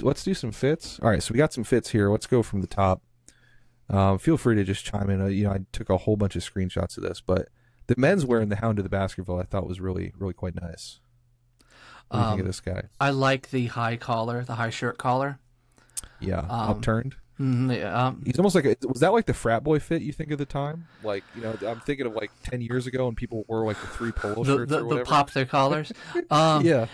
let's do some fits. All right, so we got some fits here. Let's go from the top. Feel free to just chime in. I took a whole bunch of screenshots of this, but the men's wearing the Hound of the Baskerville I thought was really, really quite nice. What do you think of this guy? I like the high collar, the high shirt collar. Yeah, upturned. Yeah, He's almost like was that like the frat boy fit you think of the time? Like, I'm thinking of like 10 years ago, and people wore like the 3 polo shirts or whatever. The pop their collars. Yeah.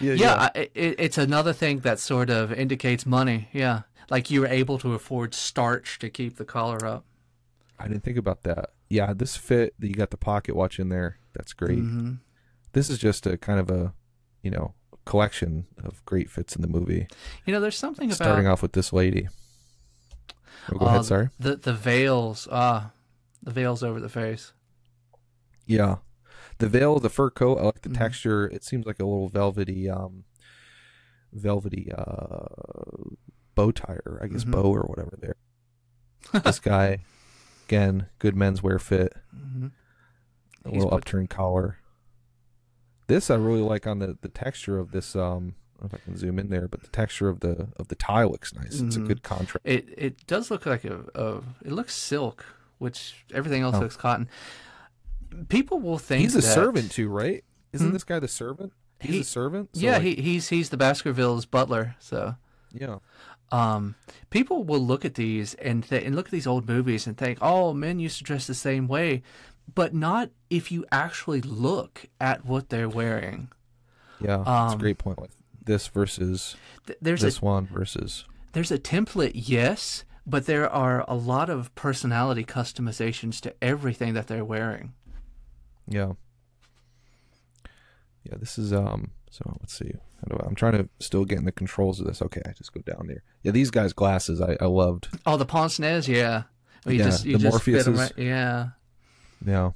It's another thing that sort of indicates money. Yeah, like you were able to afford starch to keep the collar up. I didn't think about that. Yeah, this fit that you got the pocket watch in there. That's great. This is just a kind of a, collection of great fits in the movie. There's something about starting off with this lady. Oh, go ahead, sorry. The veils, the veils over the face. Yeah, the veil, the fur coat. I like the texture. It seems like a little velvety bow tie, or I guess bow or whatever. There, this guy, again, good menswear fit. A little upturned collar. This I really like on the texture of this. I don't know if I can zoom in there, but the texture of the tie looks nice. It's a good contrast. It does look like it looks silk, which everything else looks cotton. People will think he's a servant too, right? Isn't this guy the servant? He's a servant. So yeah, he's the Baskervilles butler. So yeah. People will look at these and look at these old movies and think, oh, men used to dress the same way, but not if you actually look at what they're wearing. Yeah, that's a great point. Like this versus this one versus. There's a template, yes, but there are a lot of personality customizations to everything that they're wearing. Yeah. Yeah, this is so let's see. I'm trying to still get in the controls of this. Okay, I just go down there. Yeah, these guys' glasses I loved. Oh, the pince-nez, yeah. Well, you just fit them right. Yeah. Yeah.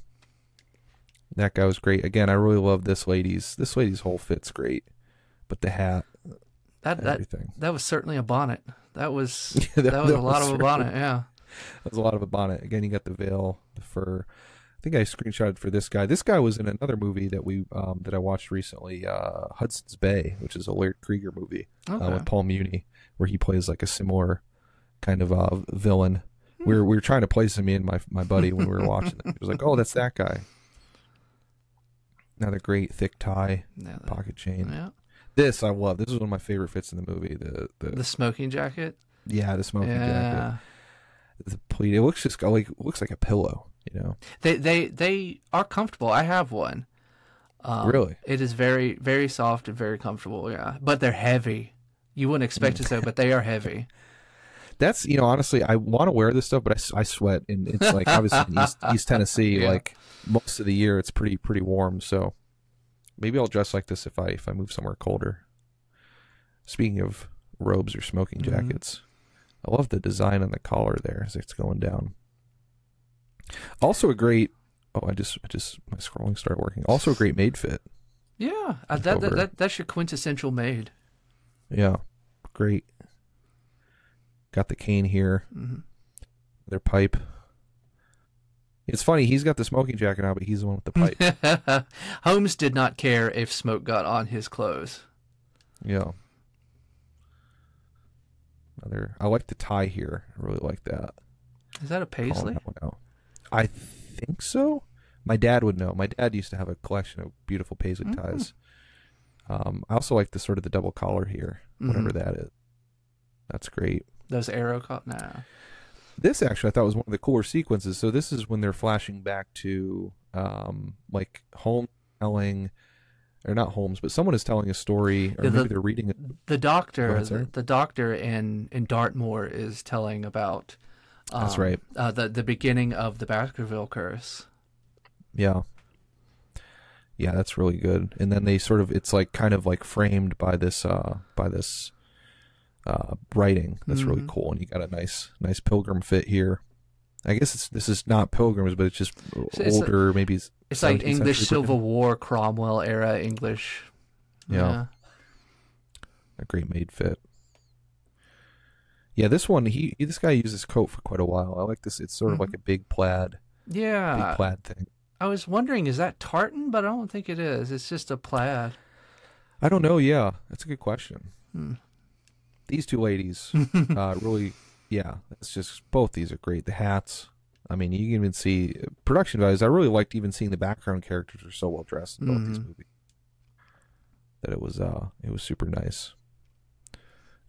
That guy was great. Again, I really love this lady's. This lady's whole fit's great, but the hat, everything. That was certainly a bonnet. That was that was a lot of a bonnet. Yeah. That was a lot of a bonnet. Again, you got the veil, the fur. I think I screenshotted for this guy. This guy was in another movie that that I watched recently, Hudson's Bay, which is a Laird Krieger movie with Paul Muni, where he plays like a similar kind of villain. We were trying to place him, me and my buddy, when we were watching it. He was like, "Oh, that's that guy." Another great thick tie, pocket chain. Yeah. This I love. This is one of my favorite fits in the movie. The smoking jacket. Yeah, the smoking jacket. The pleat. It looks just looks like a pillow. They are comfortable. I have one. Really? It is very, very soft and very comfortable. Yeah, but they're heavy. You wouldn't expect it so, but they are heavy. That's honestly, I want to wear this stuff, but I sweat, and it's like obviously in East Tennessee, like most of the year, it's pretty warm. So maybe I'll dress like this if I move somewhere colder. Speaking of robes or smoking jackets, I love the design on the collar there as it's going down. Also a great. Oh, I just my scrolling started working. Also a great maid fit. Yeah, that's your quintessential maid. Yeah, great. Got the cane here. Their pipe. It's funny, he's got the smoking jacket on, but he's the one with the pipe. Holmes did not care if smoke got on his clothes. Yeah. I like the tie here. I really like that. Is that a paisley? I think so. My dad would know. My dad used to have a collection of beautiful paisley ties. I also like the sort of the double collar here, whatever that is. That's great. Those arrow nah. This actually I thought was one of the cooler sequences. So this is when they're flashing back to like Holmes telling, or not Holmes, but someone is telling a story, or maybe they're reading it. The doctor, the doctor in Dartmoor is telling about. That's right. The beginning of the Baskerville curse. Yeah. Yeah, that's really good. And then they sort of, it's like kind of like framed by this writing. That's really cool. And you got a nice pilgrim fit here. I guess this is not pilgrims, but it's just older, maybe. It's like English Civil War, Cromwell era English. Yeah. A great maid fit. Yeah, this one, this guy used this coat for quite a while. I like this. It's sort of like a big plaid. Yeah. Big plaid thing. I was wondering, is that tartan? But I don't think it is. It's just a plaid. I don't know. Yeah, that's a good question. these two ladies, really, yeah, it's just both these are great. The hats, I mean, you can even see production values. I really liked even seeing the background characters are so well dressed in both these movies that it was super nice.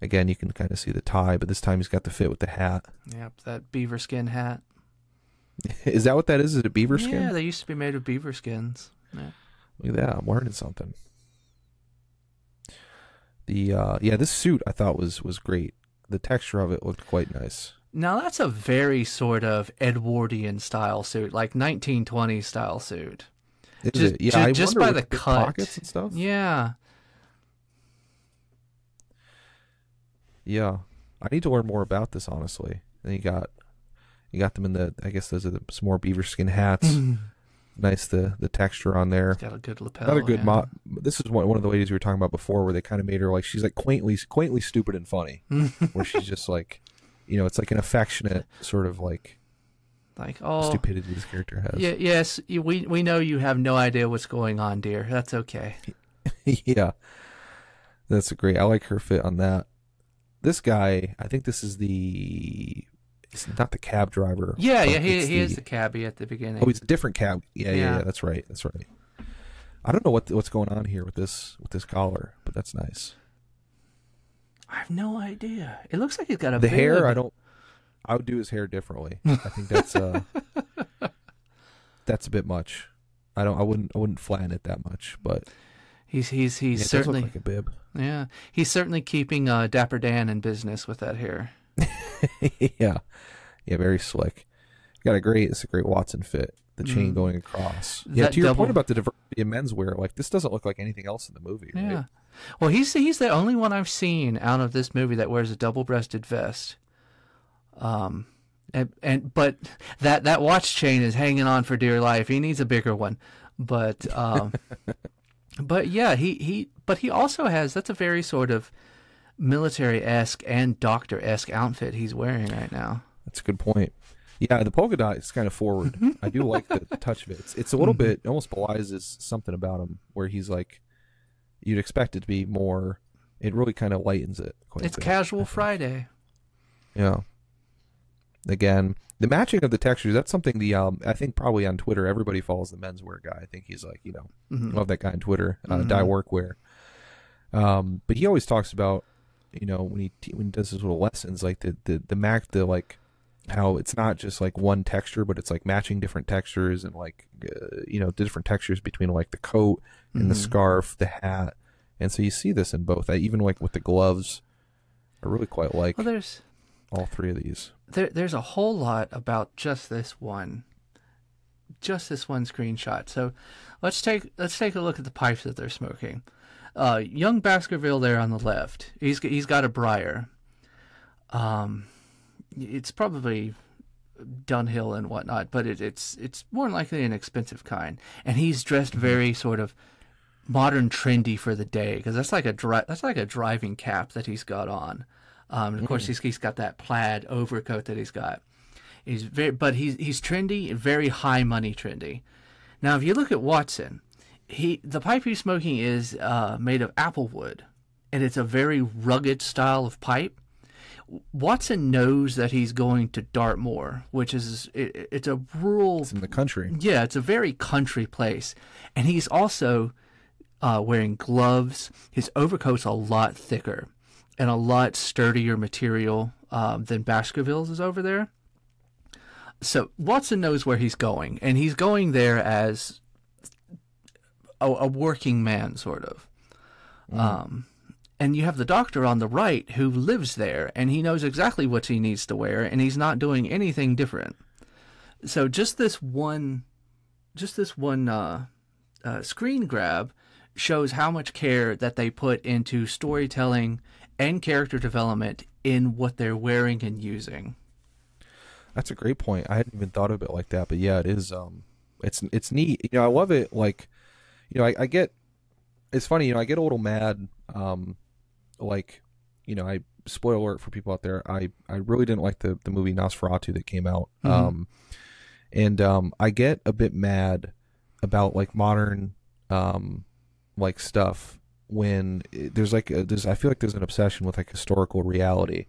Again, you can kind of see the tie, but this time he's got the fit with the hat. Yep, that beaver skin hat. Is that what that is? Is it a beaver skin? Yeah, they used to be made of beaver skins. Yeah. Look at that, I'm learning something. This suit I thought was great. The texture of it looked quite nice. Now that's a very sort of Edwardian style suit, like 1920s style suit. Is it? Yeah, just by the cut, pockets and stuff. Yeah. Yeah, I need to learn more about this, honestly. And you got them in the. I guess those are some more beaver skin hats. Nice, the texture on there. It's got a good lapel. Another good This is one of the ladies we were talking about before, where they kind of made her like she's like quaintly stupid and funny, where she's just like, it's like an affectionate sort of like stupidity this character has. Yeah, yes, we know you have no idea what's going on, dear. That's okay. Yeah, that's great. I like her fit on that. This guy, I think this is it's not the cab driver. Yeah, he is the cabbie at the beginning. Oh, he's a different cab. Yeah, that's right. I don't know what's going on here with this collar, but that's nice. I have no idea. It looks like he's got a the hair. I would do his hair differently. I think that's that's a bit much. I wouldn't flatten it that much, but he's certainly it does look like a bib. Yeah, he's certainly keeping Dapper Dan in business with that hair. yeah, very slick. It's a great Watson fit. The chain going across. Yeah, to your point about the diversity of menswear, like this doesn't look like anything else in the movie, right? Yeah. Well, he's the only one I've seen out of this movie that wears a double-breasted vest. But that watch chain is hanging on for dear life. He needs a bigger one. But but yeah, he also has, that's a very sort of military-esque and doctor-esque outfit he's wearing right now. That's a good point. Yeah, the polka dot is kind of forward. I do like the touch of it. It's a little bit, almost belies something about him where he's like, you'd expect it to be more, it really kind of lightens it quite It's a bit, Casual Friday. Yeah. Again, the matching of the textures, that's something I think probably on Twitter, everybody follows the menswear guy. I think he's like, love that guy on Twitter, Die Workwear. But he always talks about, when he does his little lessons, like the like how it's not just like one texture, but it's like matching different textures and like, different textures between like the coat and the scarf, the hat. And so you see this in both. Even like with the gloves, I really quite like all three of these. There's a whole lot about just this one screenshot. So let's take a look at the pipes that they're smoking. Young Baskerville there on the left. He's got a briar. It's probably Dunhill and whatnot, but it's more than likely an expensive kind. And he's dressed very sort of modern, trendy for the day, because that's like a driving cap that he's got on. Of course, he's got that plaid overcoat that he's got. He's trendy, very high money trendy. Now, if you look at Watson, the pipe he's smoking is made of apple wood, and it's a very rugged style of pipe. Watson knows that he's going to Dartmoor, which is it's a rural. It's in the country. Yeah, it's a very country place, and he's also wearing gloves. His overcoat's a lot thicker and a lot sturdier material than Baskervilles is over there. So Watson knows where he's going, and he's going there as a working man, sort of. And you have the doctor on the right who lives there, and he knows exactly what he needs to wear, and he's not doing anything different. So just this one screen grab shows how much care that they put into storytelling and character development in what they're wearing and using. That's a great point. I hadn't even thought of it like that, but yeah, it is. It's neat. I love it. Like, I get. It's funny. I get a little mad. I spoiler alert for people out there. I really didn't like the movie Nosferatu that came out. I get a bit mad about like modern like stuff when there's like I feel like there's an obsession with like historical reality,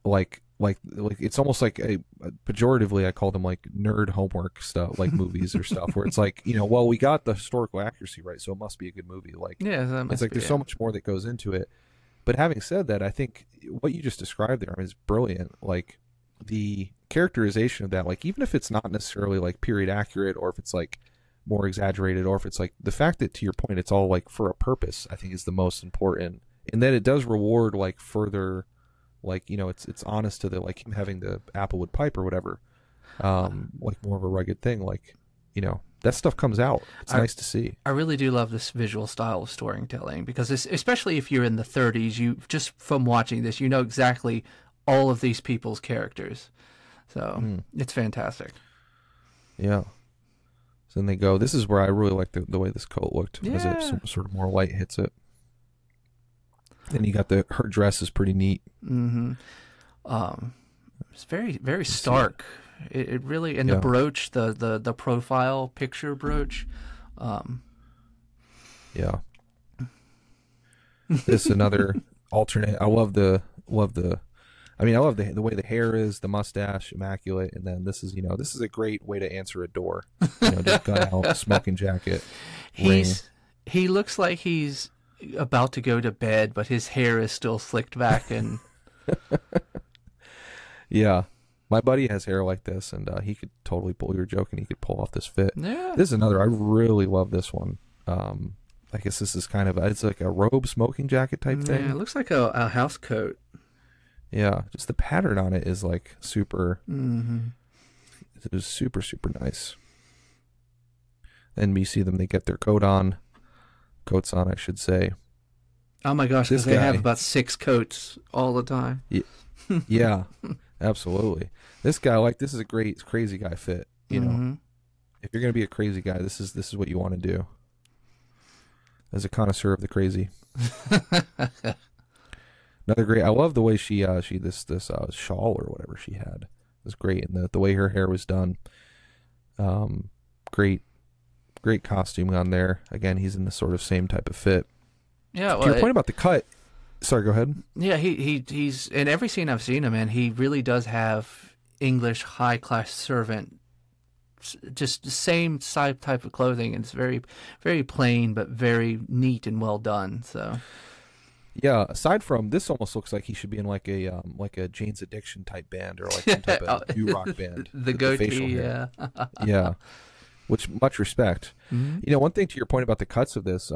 like it's almost like pejoratively I call them like nerd homework stuff, like movies or stuff where it's like, well, we got the historical accuracy right, so it must be a good movie. Like, Yeah, that it's must like be there's it. so much more that goes into it. But having said that, I think what you just described there is brilliant. Like the characterization of that, like even if it's not necessarily like period accurate, or if it's like more exaggerated, or if it's like the fact that, to your point, it's all like for a purpose, I think is the most important. And then it does reward like further, like, it's honest to the, like him having the applewood pipe or whatever, like more of a rugged thing, like, that stuff comes out. It's nice to see. I really do love this visual style of storytelling, because especially if you're in the 30s, you just from watching this, you know exactly all of these people's characters. So it's fantastic. Yeah. So then they go, this is where I really like the way this coat looked, as it Yeah. sort of more light hits it. Then you got her dress is pretty neat. Mm-hmm. It's very, very stark. It really, and the Yeah. brooch, the profile picture brooch. Yeah. This another alternate. I love the way the hair is, the mustache, immaculate, and then this is a great way to answer a door. Just gun out, smoking jacket, ring. He looks like he's about to go to bed, but his hair is still slicked back and Yeah. My buddy has hair like this, and he could totally pull. You were joking, he could pull off this fit. yeah. This is another. I really love this one. I guess this is kind of it's like a robe smoking jacket type thing. Yeah, it looks like a house coat. Yeah, just the pattern on it is like super. Mm-hmm. It is super, super nice. And we see them. They get their coats on, I should say. Oh my gosh, This because they have guy- about 6 coats all the time. Yeah, absolutely. This guy, this is a great crazy guy fit. Mhm. If you're gonna be a crazy guy, this is what you want to do. As a connoisseur of the crazy. Another great. I love the way she this shawl or whatever she had. It was great, and the way her hair was done. Great costuming on there. Again, he's in the sort of same type of fit. Yeah, To your point about the cut. Sorry, go ahead. yeah, he's in every scene I've seen him in, he really does have English high class servant, just the same type of clothing, and it's very, very plain but very neat and well done. So Yeah. Aside from this, almost looks like he should be in like a Jane's Addiction type band, or like some type of new rock band. the with facial goatee, hair. yeah. Yeah. Which much respect. Mhm. One thing to your point about the cuts of this,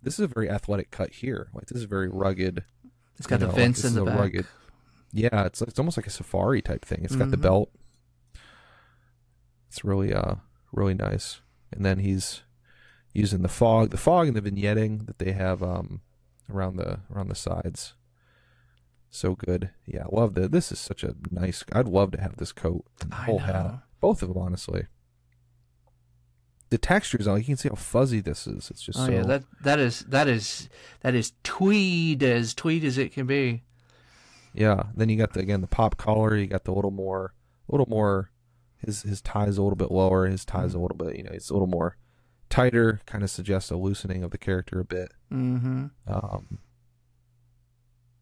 this is a very athletic cut here. Like this is very rugged. It's got the like, vents this in is the a back. rugged. Yeah, it's almost like a safari type thing. It's got the Mhm. belt. It's really really nice. And then he's using the fog and the vignetting that they have around the sides. So good. Yeah, I love that. This is such a nice. I'd love to have this coat and the I whole know. hat. Both of them, honestly. The textures on it, you can see how fuzzy this is. It's just Oh so yeah, that is tweed as it can be. yeah. Then you got the pop collar. You got the little more. His tie's a little bit lower. His tie's a little bit. It's a little more tighter. Kind of suggests a loosening of the character a bit. Mm-hmm.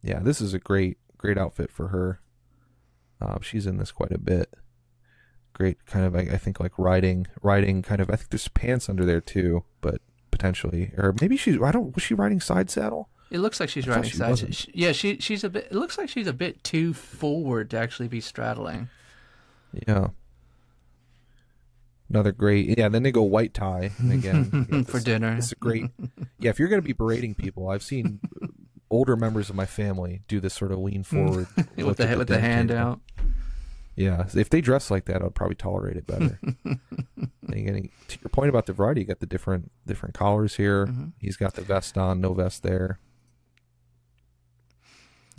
Yeah, this is a great outfit for her. She's in this quite a bit. Great kind of, I think, like riding kind of. I think there's pants under there too, but potentially, or maybe was she riding side saddle? It looks like she's I thought riding she side. wasn't. She's a bit. It looks like she's a bit too forward to actually be straddling. Yeah. Another great, yeah. Then they go white tie, and again For dinner. This is great. Yeah, if you're going to be berating people, I've seen older members of my family do this sort of lean forward with the hand out. Yeah, if they dress like that, I'd probably tolerate it better. And again, to your point about the variety, you got the different collars here. Mhm. He's got the vest on, no vest there.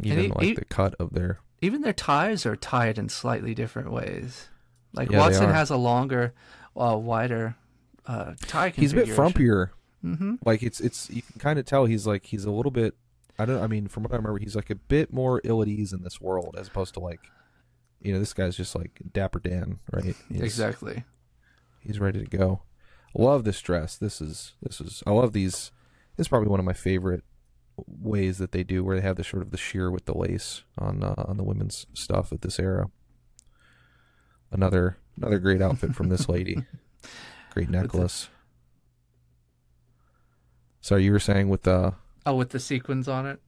Even he- the cut of their. Even their ties are tied in slightly different ways. Like Yeah, they Watson are. has a longer, wider tie He's a bit configuration. frumpier. Mm-hmm. Like it's you can kind of tell he's a little bit. I mean, from what I remember, he's like a bit more ill at ease in this world as opposed to like, this guy's just like Dapper Dan, right? He's ready to go. Love this dress. This is. I love these. It's probably one of my favorite ways that they do, where they have the sort of the sheer with the lace on the women's stuff at this era. Another great outfit from this lady. Great necklace. Sorry, you were saying with the with the sequins on it.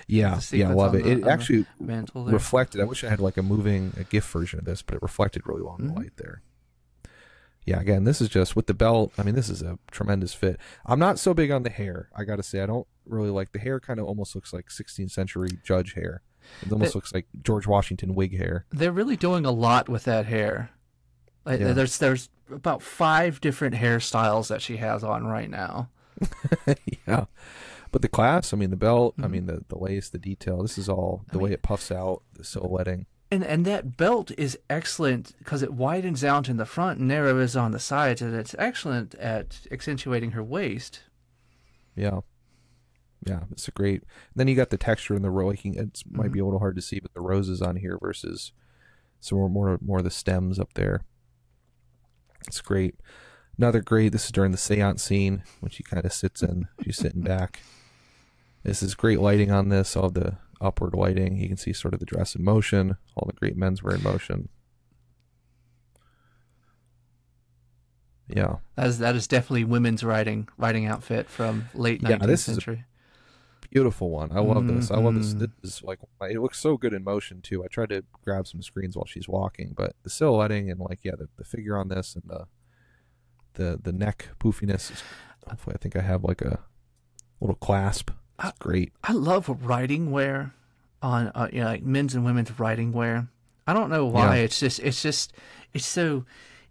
Yeah, I love it. It actually mantle reflected. I wish I had like a GIF version of this, but it reflected really well in the light there. Yeah, again, this is just with the belt. I mean, this is a tremendous fit. I'm not so big on the hair. I got to say, I don't really like the hair. Kind of almost looks like 16th century judge hair. It almost looks like George Washington wig hair. They're really doing a lot with that hair. Like, there's about 5 different hairstyles that she has on right now. Yeah, but the class, I mean, the belt, I mean, the lace, the detail, this is all the way it puffs out, the silhouetting. And that belt is excellent because it widens out in the front and narrows on the sides, and it's excellent at accentuating her waist. Yeah, it's a great. Then you got the texture and the rolling. It might be a little hard to see, but the roses on here versus some more of the stems up there. It's great. Another great, this is during the seance scene, when she kind of sits in. She's sitting back. This is great lighting on this, all the upward lighting. You can see sort of the dress in motion, all the great menswear in motion. Yeah. That is definitely women's riding outfit from late 19th century. Beautiful one. I love this. I love this. This is like, it looks so good in motion too. I tried to grab some screens while she's walking, but the silhouetting and like, the figure on this and the neck poofiness is, hopefully I think I have like a little clasp. It's great. I love riding wear on like men's and women's riding wear. I don't know why. Yeah.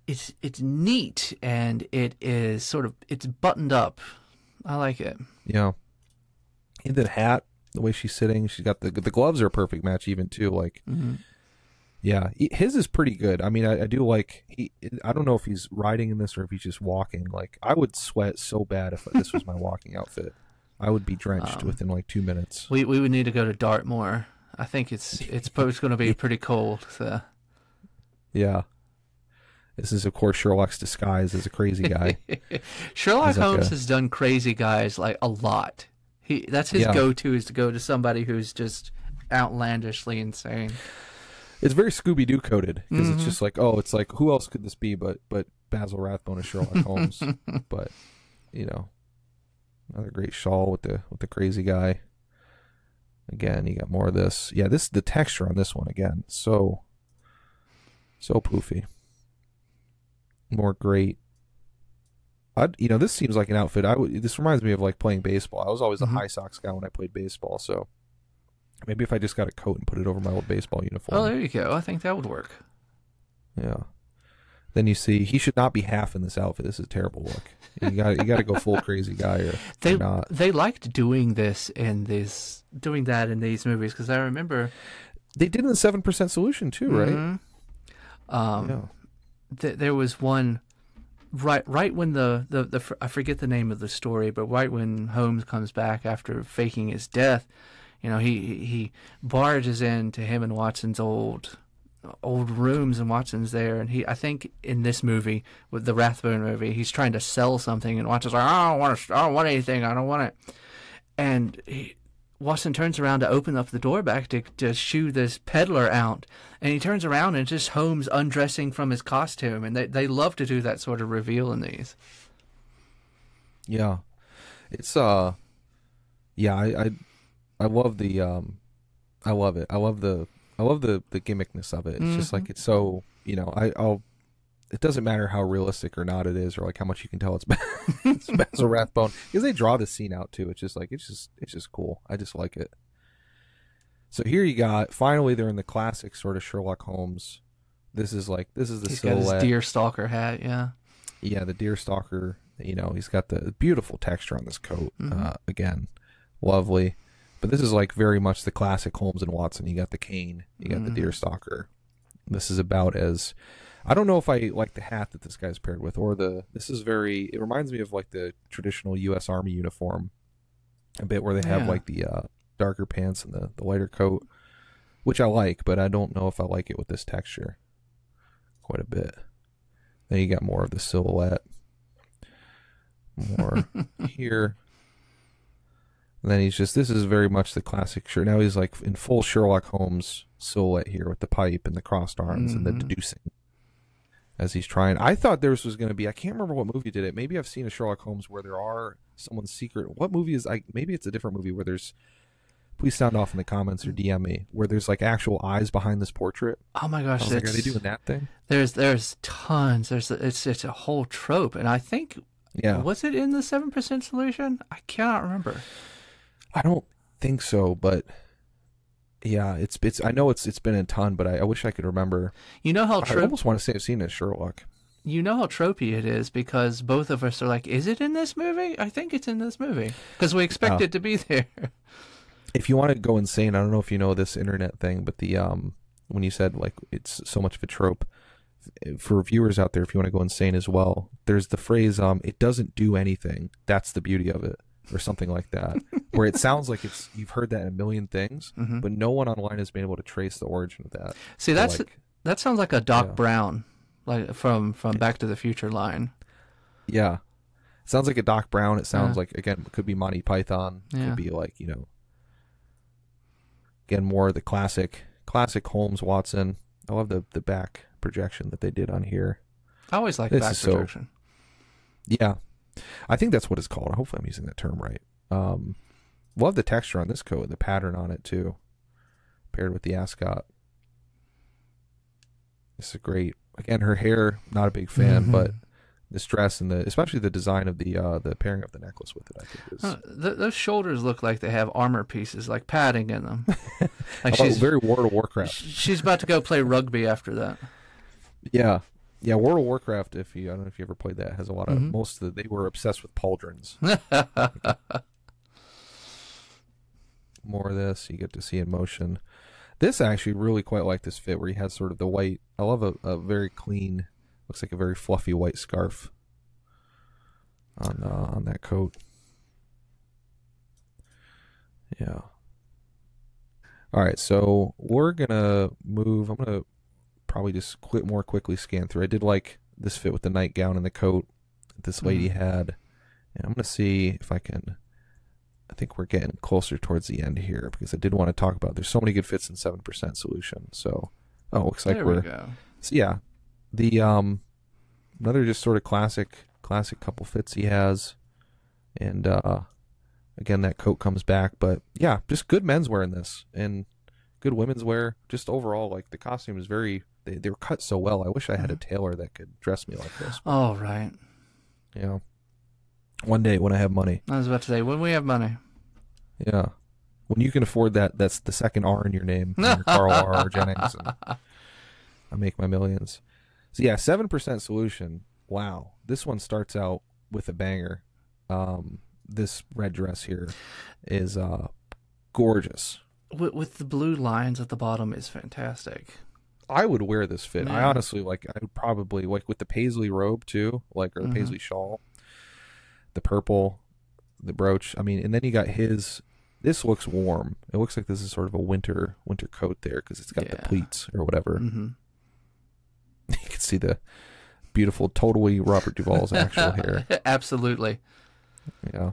It's neat, and it is sort of, it's buttoned up. I like it. Yeah. And the hat, the way she's sitting, she's got the gloves are a perfect match even too. Like, yeah, his is pretty good. I mean, I do like, I don't know if he's riding in this or if he's just walking. Like, I would sweat so bad if this was my walking outfit. I would be drenched within like 2 minutes. We would need to go to Dartmoor. I think it's going to be pretty cold. So. Yeah. This is, of course, Sherlock's disguise as a crazy guy. Sherlock Holmes has done crazy guys like a lot. That's his go-to, is to go to somebody who's just outlandishly insane. It's very Scooby-Doo coded, because it's just like, it's like, who else could this be but Basil Rathbone as Sherlock Holmes? But, another great shawl with the crazy guy. Again, you got more of this. Yeah, the texture on this one, again, so poofy. More great. This seems like an outfit. This reminds me of like playing baseball. I was always a high socks guy when I played baseball, so maybe if I just got a coat and put it over my old baseball uniform. Oh, there you go. I think that would work. Yeah. Then you see he should not be half in this outfit. This is a terrible look. You got to go full crazy guy or not. They liked doing that in these movies, because I remember they did in the 7% Solution too, right? There was one. Right when the I forget the name of the story, but right when Holmes comes back after faking his death, he barges into him and Watson's old rooms, and Watson's there, and I think in this movie, with the Rathbone movie, he's trying to sell something, and Watson's like, I don't want anything, I don't want it, and Watson turns around to open up the door back to shoo this peddler out, and he turns around and it's just Holmes undressing from his costume, and they love to do that sort of reveal in these. Yeah, it's I love the I love it. I love the gimmickness of it. It's just like, it's so, it doesn't matter how realistic or not it is, or like how much you can tell it's Basil Rathbone, because they draw the scene out too. It's just like, it's just cool. I just like it. So here you got, finally they're in the classic sort of Sherlock Holmes. This is the he's silhouette. Got his deer stalker hat, yeah. Yeah, the deer stalker. He's got the beautiful texture on this coat. Again, lovely. But this is like very much the classic Holmes and Watson. You got the cane, you got the deer stalker. This is about as, I don't know if I like the hat that this guy's paired with, or it reminds me of like the traditional U.S. Army uniform a bit, where they have like the darker pants and the lighter coat, which I like, but I don't know if I like it with this texture quite a bit. Then you got more of the silhouette, more here. And then he's just, this is very much the classic shirt. Now he's like in full Sherlock Holmes silhouette here with the pipe and the crossed arms and the deducing as he's trying. I thought there was going to be, I can't remember what movie did it. Maybe I've seen a Sherlock Holmes where there are someone's secret. What movie is, maybe it's a different movie where there's, please sound off in the comments or DM me, where there's like actual eyes behind this portrait. Oh my gosh. Like, are they doing that thing? There's tons. It's a whole trope. And I think, was it in the 7% solution? I cannot remember. I don't think so, but yeah, it's. I know it's been a ton, but I wish I could remember. You know how I almost want to say I've seen it, Sherlock. You know how tropey it is because both of us are like, is it in this movie? I think it's in this movie because we expect it to be there. If you want to go insane, I don't know if you know this internet thing, but the when you said like it's so much of a trope, for viewers out there, if you want to go insane as well, there's the phrase it doesn't do anything. That's the beauty of it. Or something like that, where it sounds like you've heard that in a million things, but no one online has been able to trace the origin of that. See, that sounds like a Doc Brown, like from Back to the Future line. Yeah, it sounds like a Doc Brown. It sounds like, again, it could be Monty Python. It could be like, again, more of the classic Holmes Watson. I love the back projection that they did on here. I always like back projection. Yeah. I think that's what it's called. Hopefully I'm using that term right. Love the texture on this coat, the pattern on it too, paired with the ascot. This is great. Again, her hair, not a big fan, but this dress and especially the design of the pairing of the necklace with it, I think is. Those shoulders look like they have armor pieces, like padding in them. Like she's very World of Warcraft. She's about to go play rugby after that. Yeah. Yeah, World of Warcraft, I don't know if you ever played that, has a lot of, they were obsessed with pauldrons. More of this, you get to see in motion. This, I actually really quite like this fit where he has sort of the white, I love a very clean, looks like a very fluffy white scarf on that coat. Yeah. All right, so we're going to move, I'm going to probably just more quickly scan through. I did like this fit with the nightgown and the coat this lady had. And I'm going to see if I think we're getting closer towards the end here because I did want to talk about, there's so many good fits in 7% solution. So, looks like we go. So yeah, the, another just sort of classic couple fits he has. And, again, that coat comes back, but yeah, just good menswear in this and good women's wear. Just overall, like the costume is very, they were cut so well. I wish I had a tailor that could dress me like this. Oh, right. Yeah. One day when I have money. I was about to say, when we have money. Yeah. When you can afford that's the second R in your name. Your Carl R. or Jennings. And I make my millions. So yeah, 7% solution. Wow. This one starts out with a banger. This red dress here is gorgeous. With the blue lines at the bottom is fantastic. I would wear this fit. Man. I honestly, I would probably, with the paisley robe too, or the paisley shawl, the purple, the brooch. I mean, and then you got this looks warm. It looks like this is sort of a winter coat there because it's got the pleats or whatever. You can see the beautiful, totally Robert Duvall's actual hair. Absolutely. Yeah.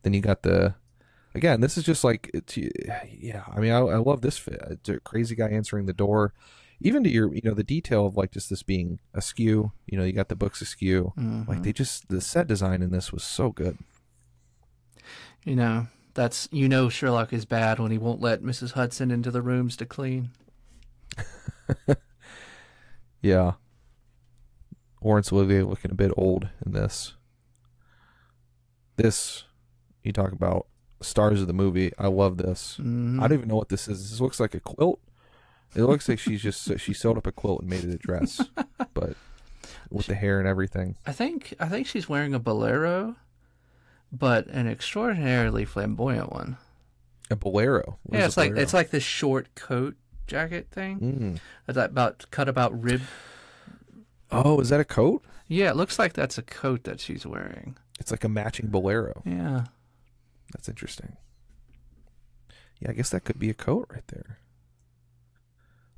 Then you got again, this is just like, I mean, I love this fit. It's a crazy guy answering the door. Even to your, the detail of like just this being askew, you got the books askew. Like the set design in this was so good. Sherlock is bad when he won't let Mrs. Hudson into the rooms to clean. Yeah. Laurence Olivier looking a bit old in this. This, you talk about stars of the movie. I love this. I don't even know what this is. This looks like a quilt. It looks like she sewed up a quilt and made it a dress, but with the hair and everything. I think she's wearing a bolero, but an extraordinarily flamboyant one. A bolero. What it's like bolero? It's like this short coat jacket thing. It's cut about rib. Oh, is that a coat? Yeah, it looks like that's a coat that she's wearing. It's like a matching bolero. Yeah. That's interesting. Yeah, I guess that could be a coat right there.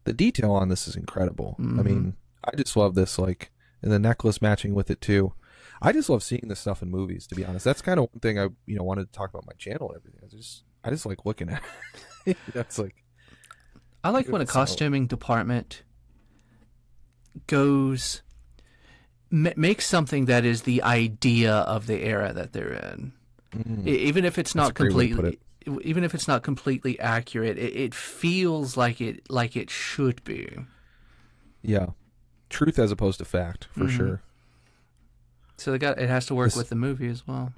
The detail on this is incredible. I mean, I just love this, and the necklace matching with it too. I just love seeing this stuff in movies. To be honest, that's kind of one thing I wanted to talk about my channel and everything. I just like looking at it. That's like I like when a costuming department goes makes something that is the idea of the era that they're in, even if it's not completely. Even if it's not completely accurate, it feels like it should be. Yeah, truth as opposed to fact, for sure. So it has to work with the movie as well.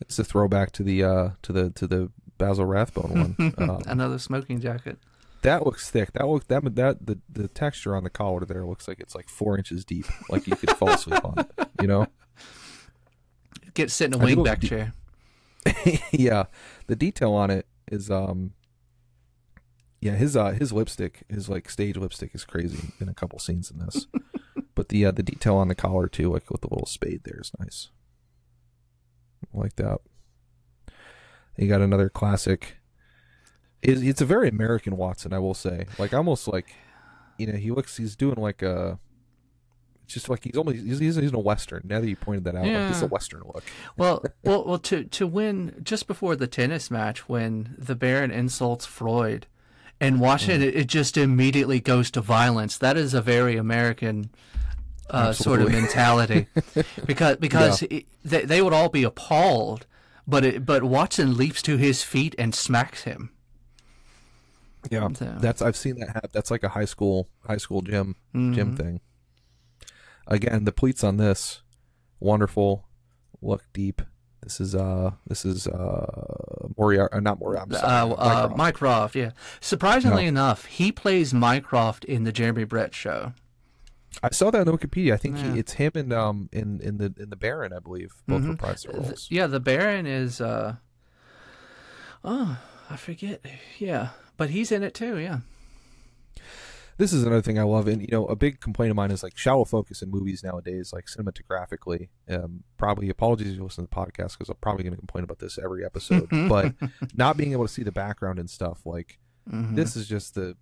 It's a throwback to the Basil Rathbone one. Another smoking jacket. That looks thick. The texture on the collar there looks like it's like 4 inches deep, like you could fall asleep on it. You know, sit in a wingback chair. Yeah, the detail on it is his lipstick, his like stage lipstick is crazy in a couple scenes in this. But the detail on the collar too, like with the little spade there, is nice. I like that. You got another classic. It's a very American Watson, I will say. Like almost like, he's doing like a. Just like he's in a Western. Now that you pointed that out, like, this is a Western look. well, to win just before the tennis match, when the Baron insults Freud, and watching it just immediately goes to violence. That is a very American sort of mentality, because they would all be appalled, but Watson leaps to his feet and smacks him. Yeah, so. I've seen that happen. That's like a high school gym thing. Again, the pleats on this, wonderful, look deep. This is Mycroft. Yeah. Surprisingly enough, he plays Mycroft in the Jeremy Brett show. I saw that on Wikipedia. I think it's him and in the Baron, I believe, both reprised their roles. Yeah, the Baron is I forget. Yeah, but he's in it too. Yeah. This is another thing I love, and a big complaint of mine is like shallow focus in movies nowadays, like cinematographically. Probably apologies if you listen to the podcast, because I'm probably going to complain about this every episode. But not being able to see the background and stuff, like this is just they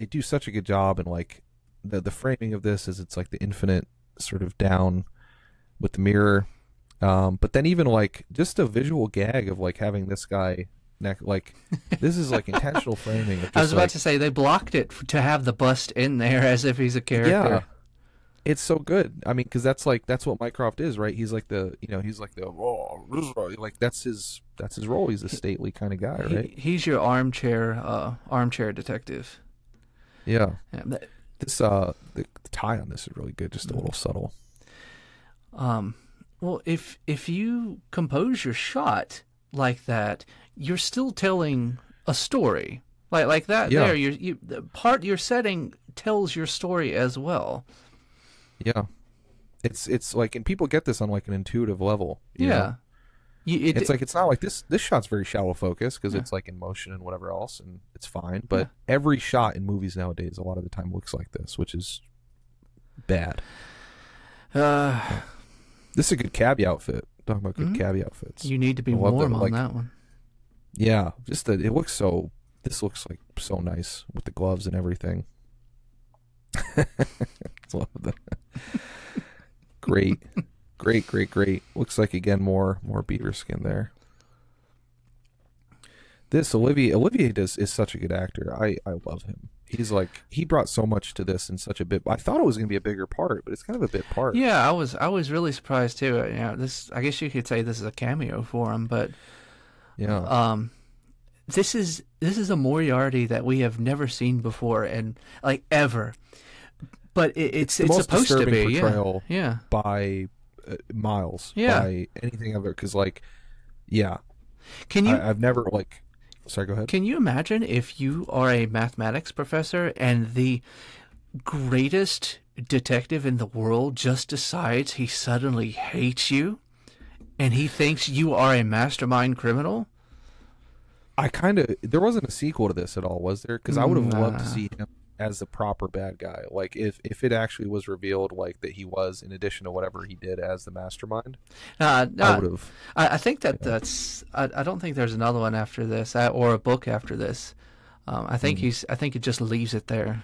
do such a good job, and like the framing of this is it's like the infinite sort of down with the mirror, but then even like just a visual gag of like having this guy. Like this is like intentional framing. Of just I was about to say they blocked it to have the bust in there as if he's a character. Yeah, it's so good. I mean, because that's what Mycroft is, right? He's like like that's his role. He's a stately kind of guy, right? He's your armchair detective. Yeah. This the tie on this is really good. Just a little subtle. Well, if you compose your shot like that, you're still telling a story like that. Yeah. There, the part you're setting tells your story as well. Yeah, it's like, and people get this on like an intuitive level. You know? It's like it's not like this shot's very shallow focus because it's like in motion and whatever else, and it's fine. But every shot in movies nowadays, a lot of the time, looks like this, which is bad. This is a good cabbie outfit. Talking about good cabbie outfits. You need to be warm on that one. Yeah, just that it looks so. This looks like so nice with the gloves and everything. Love that. Great. Looks like again more beaver skin there. This Olivier is such a good actor. I love him. He's like, he brought so much to this in such a bit. I thought it was going to be a bigger part, but it's kind of a bit part. Yeah, I was really surprised too. This, I guess you could say this is a cameo for him, but yeah. This is a Moriarty that we have never seen before, and like ever. But it's supposed to be portrayal yeah. by miles. Yeah. By anything ever, because like, yeah. Can you? I've never like. Sorry, go ahead. Can you imagine if you are a mathematics professor and the greatest detective in the world just decides he suddenly hates you and he thinks you are a mastermind criminal? There wasn't a sequel to this at all, was there? Because I would have loved to see him as the proper bad guy. Like if it actually was revealed like that he was, in addition to whatever he did as the mastermind, I would have. I think that's. I don't think there's another one after this or a book after this. I think I think it just leaves it there.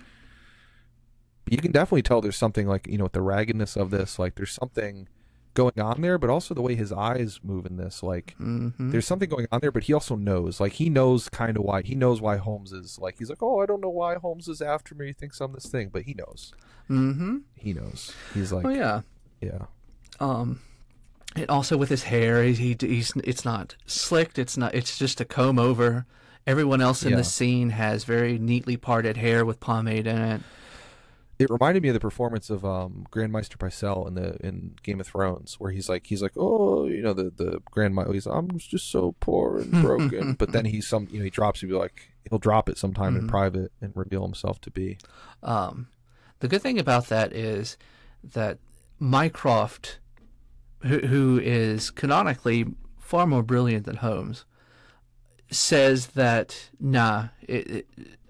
But you can definitely tell there's something like with the raggedness of this, like there's something going on there, but also the way his eyes move in this. Like, there's something going on there, but he also knows. Like, he knows kind of why. He knows why Holmes is like. He's like, oh, I don't know why Holmes is after me. He thinks I'm this thing, but he knows. He knows. He's like, oh yeah, yeah. And also with his hair, he's it's not slicked. It's just a comb over. Everyone else in the scene has very neatly parted hair with pomade in it. It reminded me of the performance of Grand Maester Pycelle in Game of Thrones, where he's like, oh, you know, the Grand Maester, he's like, I'm just so poor and broken. But then he drops, he'll drop it sometime in private and reveal himself to be. The good thing about that is that Mycroft, who is canonically far more brilliant than Holmes, says that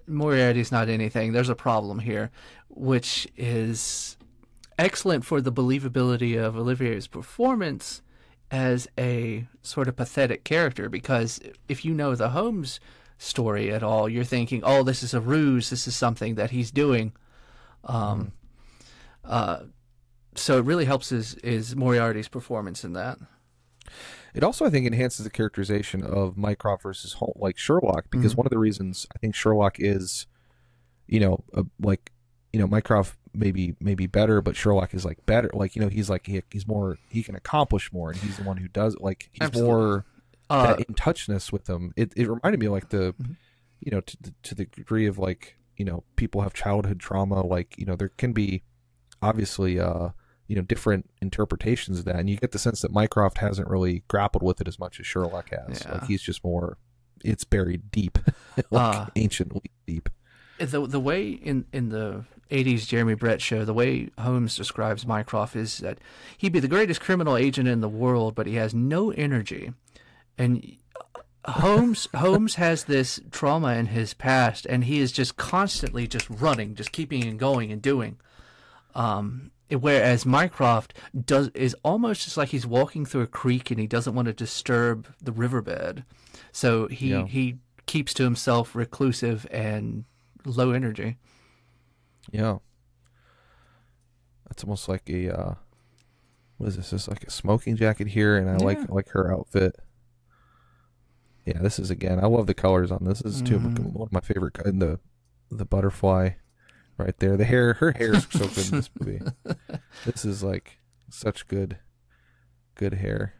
Moriarty's not anything. There's a problem here, which is excellent for the believability of Olivier's performance as a sort of pathetic character, because if you know the Holmes story at all, you're thinking, oh, this is a ruse, this is something that he's doing. So it really helps is Moriarty's performance in that. It also, I think, enhances the characterization of Mycroft versus Sherlock, because one of the reasons I think Sherlock is, Mycroft maybe better, but Sherlock is like better. Like, he's like he's more, he can accomplish more, and he's the one who does, like, he's Absolutely. more that in touchness with them. It reminded me of like the, to the degree of like, people have childhood trauma. Like, there can be obviously different interpretations of that, and you get the sense that Mycroft hasn't really grappled with it as much as Sherlock has. Like, he's just more, it's buried deep, like anciently deep. The way in the 80s Jeremy Brett show, the way Holmes describes Mycroft is that he'd be the greatest criminal agent in the world, but he has no energy. And Holmes has this trauma in his past, and he is just constantly just running, just keeping and going and doing. Whereas Mycroft is almost just like he's walking through a creek and he doesn't want to disturb the riverbed. So he keeps to himself, reclusive and low energy. Yeah. That's almost like a what is this? This is like a smoking jacket here, and I like her outfit. Yeah, this is, again, I love the colors on this. This is one of my favorite, and the butterfly right there. Her hair is so good in this movie. This is like such good hair.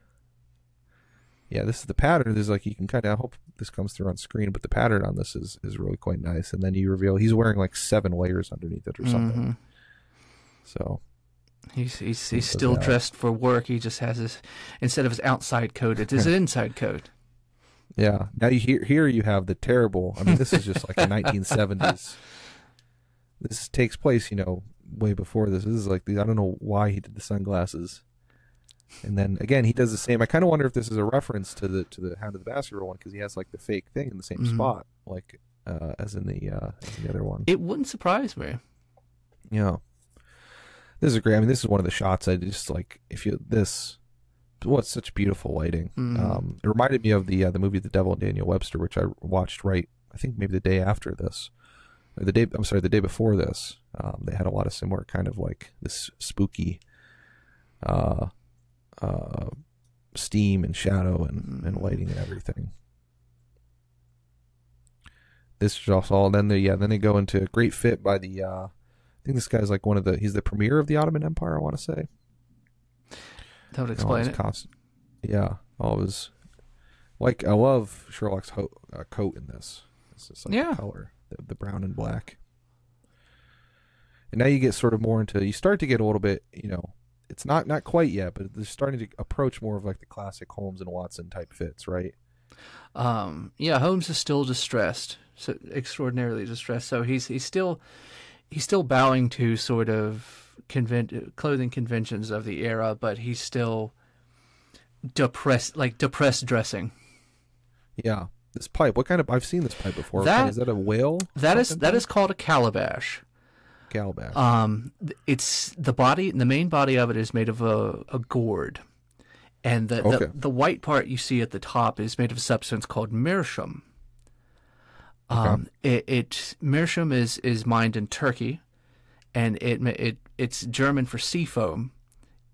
Yeah, this is the pattern. There's like, you can kind of, I hope this comes through on screen, but the pattern on this is really quite nice. And then you reveal he's wearing like 7 layers underneath it or something. So he's still dressed for work. He just has his, instead of his outside coat, it's his inside coat. Yeah. Now here you have the terrible, I mean, this is just like a 1970s. This takes place, way before this. This is like, I don't know why he did the sunglasses. And then again, he does the same. I kind of wonder if this is a reference to the Hound of the Baskervilles one, because he has like the fake thing in the same spot, like as in the other one. It wouldn't surprise me. Yeah, this is great. I mean, this is one of the shots I just like. It's such beautiful lighting. It reminded me of the movie The Devil and Daniel Webster, which I watched I think maybe the day after this, or the day before this. They had a lot of similar kind of like this spooky. Steam and shadow and lighting and everything. This is also then they go into a great fit by the I think this guy's like he's the premier of the Ottoman Empire, I want to say. That would explain it. All his, like, I love Sherlock's coat in this. It's just like the color, the brown and black. And now you get sort of more into, you start to get a little bit, it's not quite yet, but they're starting to approach more of like the classic Holmes and Watson type fits, right? Holmes is still distressed, so extraordinarily distressed. So he's still bowing to sort of clothing conventions of the era, but he's still depressed dressing. Yeah, this pipe. What kind of? I've seen this pipe before. Is that a whale? That is called a calabash. Calabash. It's the body. The main body of it is made of a gourd, and the white part you see at the top is made of a substance called meerschaum. Meerschaum is mined in Turkey, and it's German for sea foam,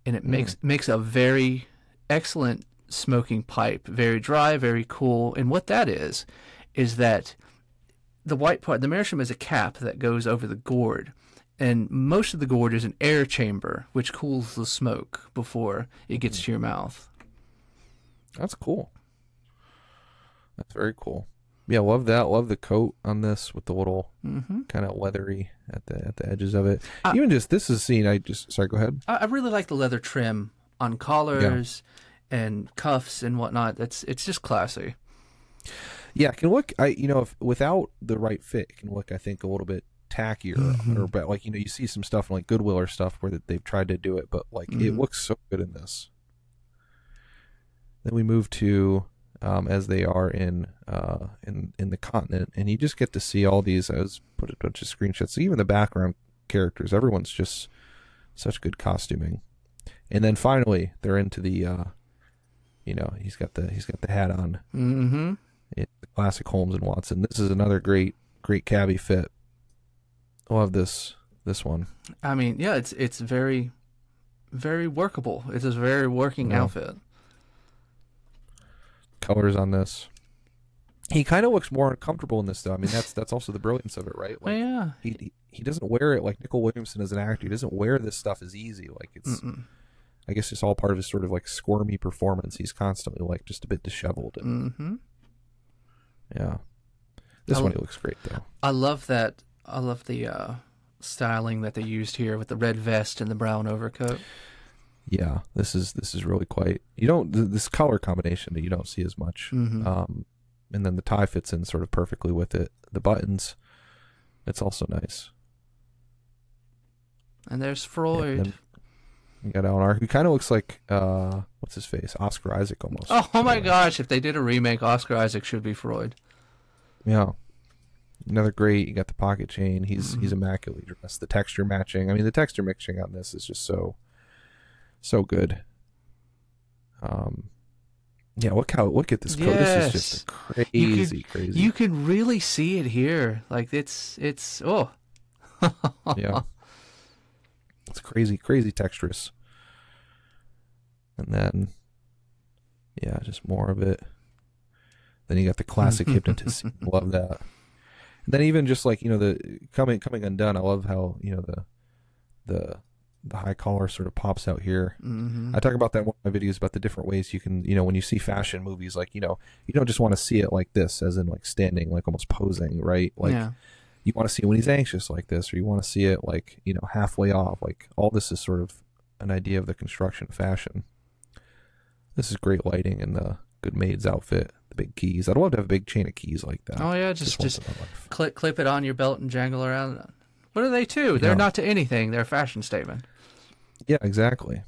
and it makes a very excellent smoking pipe. Very dry, very cool. And what that is that the white part, the meerschaum is a cap that goes over the gourd. And most of the gourd is an air chamber, which cools the smoke before it gets to your mouth. That's cool. That's very cool. Yeah, love that. Love the coat on this with the little kind of leathery at the edges of it. Even just this is seen. Sorry. Go ahead. I really like the leather trim on collars and cuffs and whatnot. It's just classy. Yeah, it can look. If without the right fit, it can look, I think, a little bit tackier or but like you see some stuff in like Goodwill or stuff where they've tried to do it, but like it looks so good in this. Then we move to as they are in the continent, and you just get to see all these. I was put a bunch of screenshots. Even the background characters, everyone's just such good costuming. And then finally, they're into the, he's got the hat on. Mm-hmm. The classic Holmes and Watson. This is another great cabbie fit. I love this one. I mean, yeah, it's very, very workable. It's a very working outfit. Colors on this. He kind of looks more uncomfortable in this, though. I mean, that's also the brilliance of it, right? Like, yeah. He doesn't wear it like Nicol Williamson as an actor. He doesn't wear this stuff as easy. Like it's, I guess it's all part of his sort of like squirmy performance. He's constantly like just a bit disheveled. And, yeah. This one, he looks great though. I love that. I love the styling that they used here with the red vest and the brown overcoat. Yeah, this is really quite. This color combination that you don't see as much. And then the tie fits in sort of perfectly with it. The buttons, it's also nice. And there's Freud. Yeah, you got Alan, who kind of looks like what's his face, Oscar Isaac almost. Oh my gosh! If they did a remake, Oscar Isaac should be Freud. Yeah. Another great. You got the pocket chain. He's immaculately dressed. The texture matching. I mean, the texture mixing on this is just so good. Yeah, look at this coat. Yes. This is just crazy. You can really see it here. Like it's oh. Yeah. It's crazy texturous. And then yeah, just more of it. Then you got the classic hypnotist. Love that. And then even just like, the coming undone, I love how, the high collar sort of pops out here. I talk about that in one of my videos about the different ways you can, when you see fashion movies, like, you don't just want to see it like this, as in like standing, like almost posing, right? Like you want to see it when he's anxious like this, or you want to see it like, halfway off. Like all this is sort of an idea of the construction of fashion. This is great lighting and the good maid's outfit, the big keys. I'd love to have a big chain of keys like that. Oh yeah, just clip it on your belt and jangle around. What are they to? They're not to anything. They're a fashion statement. Yeah, exactly.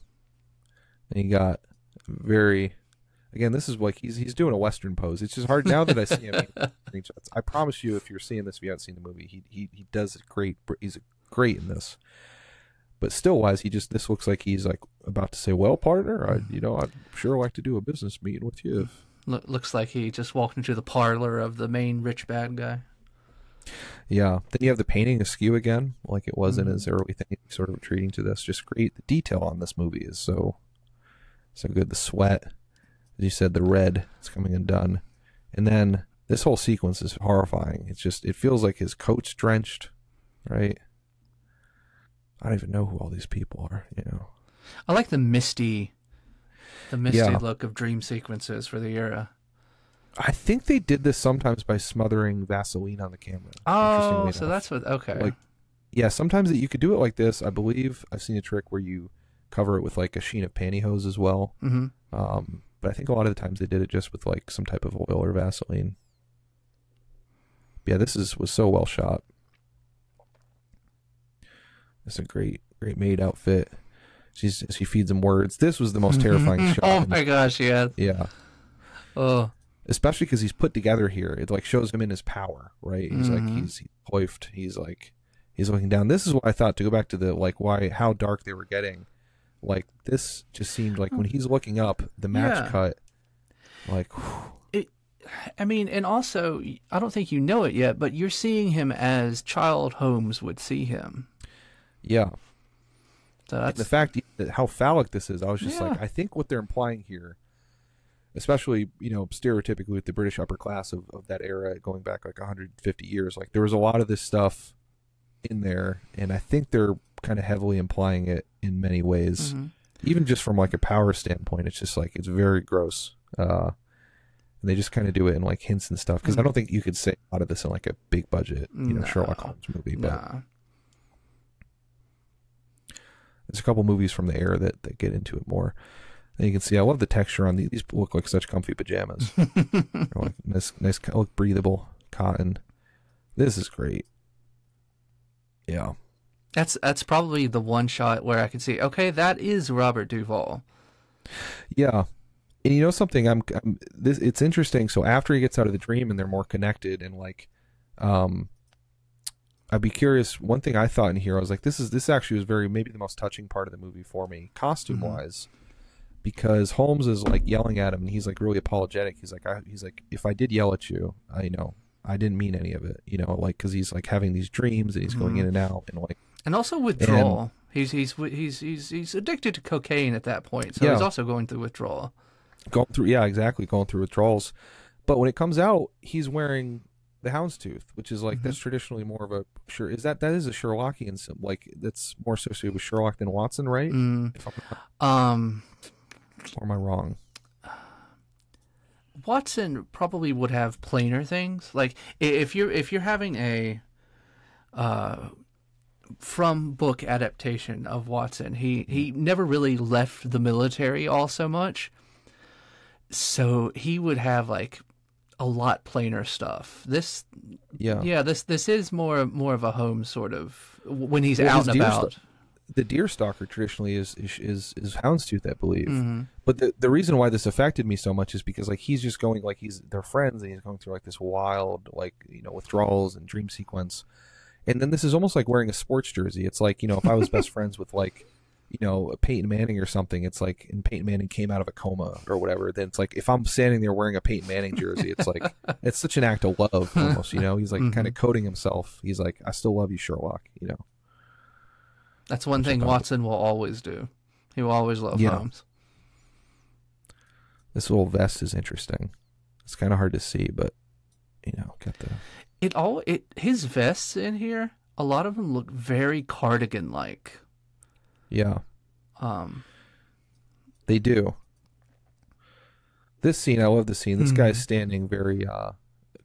And you got again, this is like he's doing a Western pose. It's just hard now that I see him in screenshots. I promise you, if you're seeing this, if you haven't seen the movie, he does great. He's great in this. But still, wise, this looks like he's like about to say, "Well, partner, I'd sure like to do a business meeting with you." Looks like he just walked into the parlor of the main rich bad guy. Yeah. Then you have the painting askew again, like it was in his early thing, sort of retreating to this. Just great. The detail on this movie is so good. The sweat, as you said, the red, it's coming undone. And then this whole sequence is horrifying. It feels like his coat's drenched, right? I don't even know who all these people are, I like the misty look of dream sequences for the era. I think they did this sometimes by smothering Vaseline on the camera. Oh, so that's what, okay. Like, yeah, sometimes you could do it like this. I believe I've seen a trick where you cover it with like a sheen of pantyhose as well. But I think a lot of the times they did it just with like some type of oil or Vaseline. But yeah, this was so well shot. It's a great maid outfit. She feeds him words. This was the most terrifying shot. Oh my gosh, yeah. Yeah. Oh. Especially because he's put together here. It like shows him in his power, right? He's like he's coiffed. He's looking down. This is what I thought, to go back to the like how dark they were getting. Like this just seemed like when he's looking up, the match cut. Like and also I don't think you know it yet, but you're seeing him as Child Holmes would see him. Yeah. So and the fact that how phallic this is, I was just like, I think what they're implying here, especially, stereotypically with the British upper class of that era going back like 150 years, like there was a lot of this stuff in there, and I think they're kind of heavily implying it in many ways. Even just from like a power standpoint, it's just like, it's very gross. And they just kind of do it in like hints and stuff, because I don't think you could say a lot of this in like a big budget, Sherlock Holmes movie. But there's a couple movies from the era that get into it more. And you can see, I love the texture on these. These look like such comfy pajamas. They're like nice, look breathable cotton. This is great. Yeah. That's probably the one shot where I can see, okay, that is Robert Duvall. Yeah. And you know something, it's interesting. So after he gets out of the dream and they're more connected, and like, I'd be curious. One thing I thought in here, I was like, this actually was maybe the most touching part of the movie for me, costume wise, because Holmes is like yelling at him, and he's like really apologetic. He's like, if I did yell at you, I didn't mean any of it, like, because he's like having these dreams and he's going in and out, and like, and also withdrawal. He's addicted to cocaine at that point, so he's also going through withdrawal. Going through withdrawals. But when it comes out, he's wearing the houndstooth, which is like, that's traditionally more of a that is a Sherlockian symbol, like that's more associated with Sherlock than Watson, right? Or am I wrong? Watson probably would have plainer things. Like if you're having a from book adaptation of Watson, he never really left the military all so much, so he would have like a lot plainer stuff. This is more of a Holmes sort of, when he's out and about. The Deerstalker traditionally is houndstooth, I believe. But the reason why this affected me so much is because like he's just going, like they're friends, and he's going through like this wild, like, withdrawals and dream sequence. And then this is almost like wearing a sports jersey. It's like, if I was best friends with like, Peyton Manning or something, it's like, and Peyton Manning came out of a coma or whatever, then it's like, if I'm standing there wearing a Peyton Manning jersey, it's like, it's such an act of love almost, he's like kind of coding himself. He's like, I still love you, Sherlock, That's one thing Watson will always do. He will always love Holmes. This little vest is interesting. It's kind of hard to see, but got the. His vests in here, a lot of them look very cardigan-like. Yeah. They do. This scene, I love the scene. This guy's standing very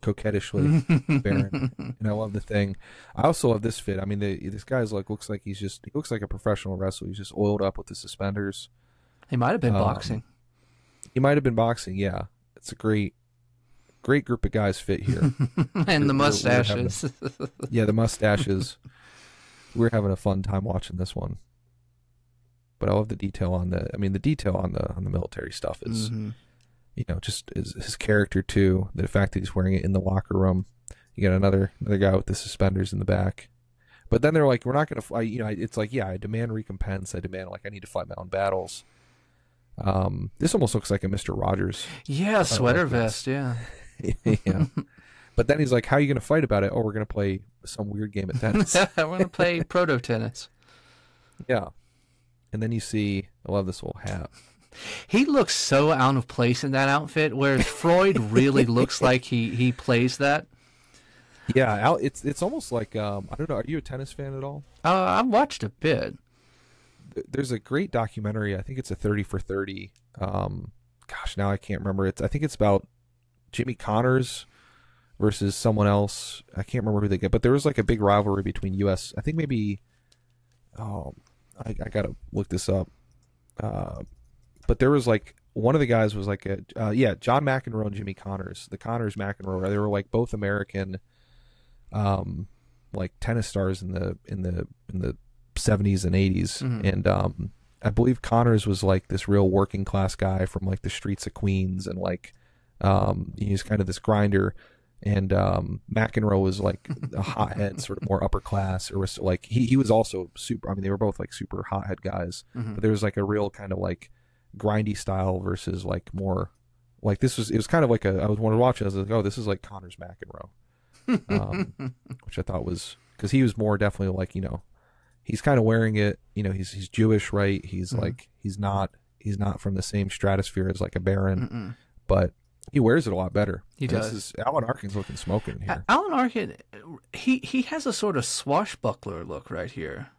coquettishly, Baron, and I love the thing. I also love this fit. I mean, this guy's like, looks like he looks like a professional wrestler. He's just oiled up with the suspenders. He might have been boxing. He might have been boxing. Yeah, it's a great group of guys fit here. And the mustaches. The mustaches. We're having a fun time watching this one. But I love the detail on the military stuff is, just his character too. The fact that he's wearing it in the locker room. You got another guy with the suspenders in the back. But then they're like, we're not going to fight. It's like, I demand recompense. I demand, like, I need to fight my own battles. This almost looks like a Mr. Rogers. Yeah, sweater vest. Yeah. Yeah. But then he's like, how are you going to fight about it? Oh, we're going to play some weird game of tennis. I want to play proto tennis. Yeah. And then you see, I love this little hat. He looks so out of place in that outfit, whereas Freud really looks like he plays that. Yeah, it's almost like, I don't know, are you a tennis fan at all? I've watched a bit. There's a great documentary, I think it's a 30 for 30. Gosh, now I can't remember. I think it's about Jimmy Connors versus someone else. I can't remember who they get, but there was like a big rivalry between U.S. I think maybe, I gotta look this up. But there was like, one of the guys was like John McEnroe and Jimmy Connors. The Connors McEnroe, they were like both American, like tennis stars in the 70s and 80s. And I believe Connors was like this real working class guy from like the streets of Queens, and like he's kind of this grinder. And McEnroe was like a hothead, sort of more upper class, or like he was also super. I mean, they were both like super hothead guys, but there was like a real kind of like grindy style versus like more like it was kind of like I was watching. I was like, oh, this is like Connors McEnroe, which I thought was, because he was more definitely like he's kind of wearing it. You know, he's Jewish, right? He's like he's not from the same stratosphere as like a Baron, but he wears it a lot better. He does. Alan Arkin's looking smoking here. Alan Arkin, he has a sort of swashbuckler look right here.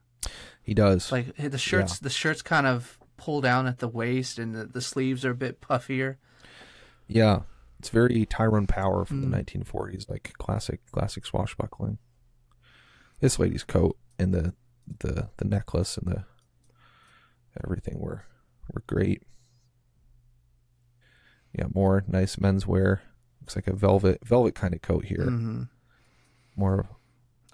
He does. Like the shirt's kind of pull down at the waist, and the sleeves are a bit puffier. Yeah, it's very Tyrone Power from the 1940s, like classic swashbuckling. This lady's coat and the necklace and the everything were great. Yeah, more nice menswear. Looks like a velvet kind of coat here. More.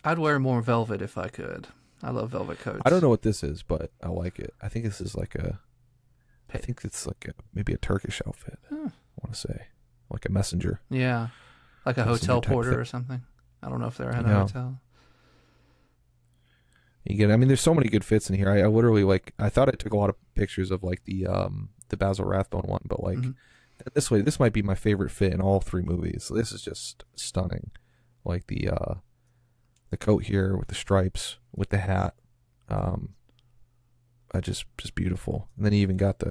I'd wear more velvet if I could. I love velvet coats. I don't know what this is, but I like it. I think this is like I think it's like maybe a Turkish outfit. I want to say, like a messenger. Yeah, like a hotel porter or something. I don't know if they're in a hotel. I mean, there's so many good fits in here. I literally I thought I took a lot of pictures of like the Basil Rathbone one, but like this might be my favorite fit in all three movies. So this is just stunning. Like the coat here with the stripes, with the hat, just beautiful. And then he even got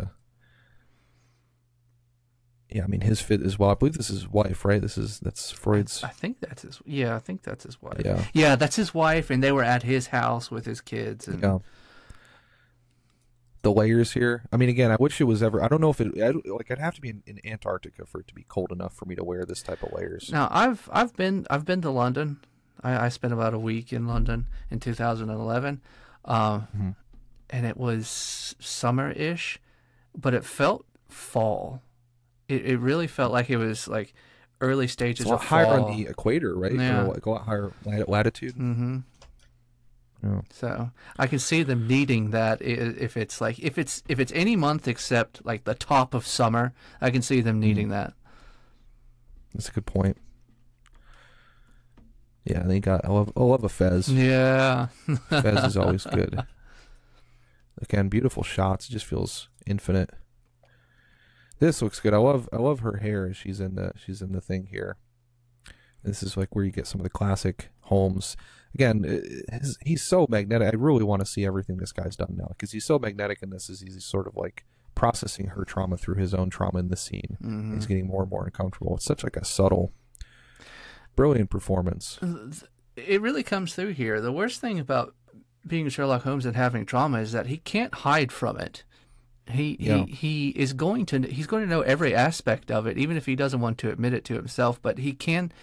I mean, his fit as well. I believe this is his wife, right? That's Freud's. I think that's his. Yeah, I think that's his wife. Yeah, that's his wife, and they were at his house with his kids. And... Yeah. The layers here. I mean, again, I wish it was ever. I don't know if I'd have to be in Antarctica for it to be cold enough for me to wear this type of layers. Now, I've been to London. I spent about a week in London in 2011, and it was summer-ish, but it felt fall. It really felt like it was like early stages of fall. Higher on the equator, right? Yeah. Like a lot higher latitude. Mm-hmm. Yeah. So I can see them needing that if it's any month except like the top of summer. I can see them needing that. That's a good point. Yeah, I love a fez. Yeah, fez is always good. Again, beautiful shots. It just feels infinite. This looks good. I love her hair as she's in the thing here. This is like where you get some of the classic Holmes. Again, he's so magnetic. I really want to see everything this guy's done now because he's so magnetic in this. He's sort of like processing her trauma through his own trauma in the scene. He's getting more and more uncomfortable. It's such like a subtle, brilliant performance. It really comes through here. The worst thing about being Sherlock Holmes and having trauma is that he can't hide from it. He's going to know every aspect of it, even if he doesn't want to admit it to himself. But he can't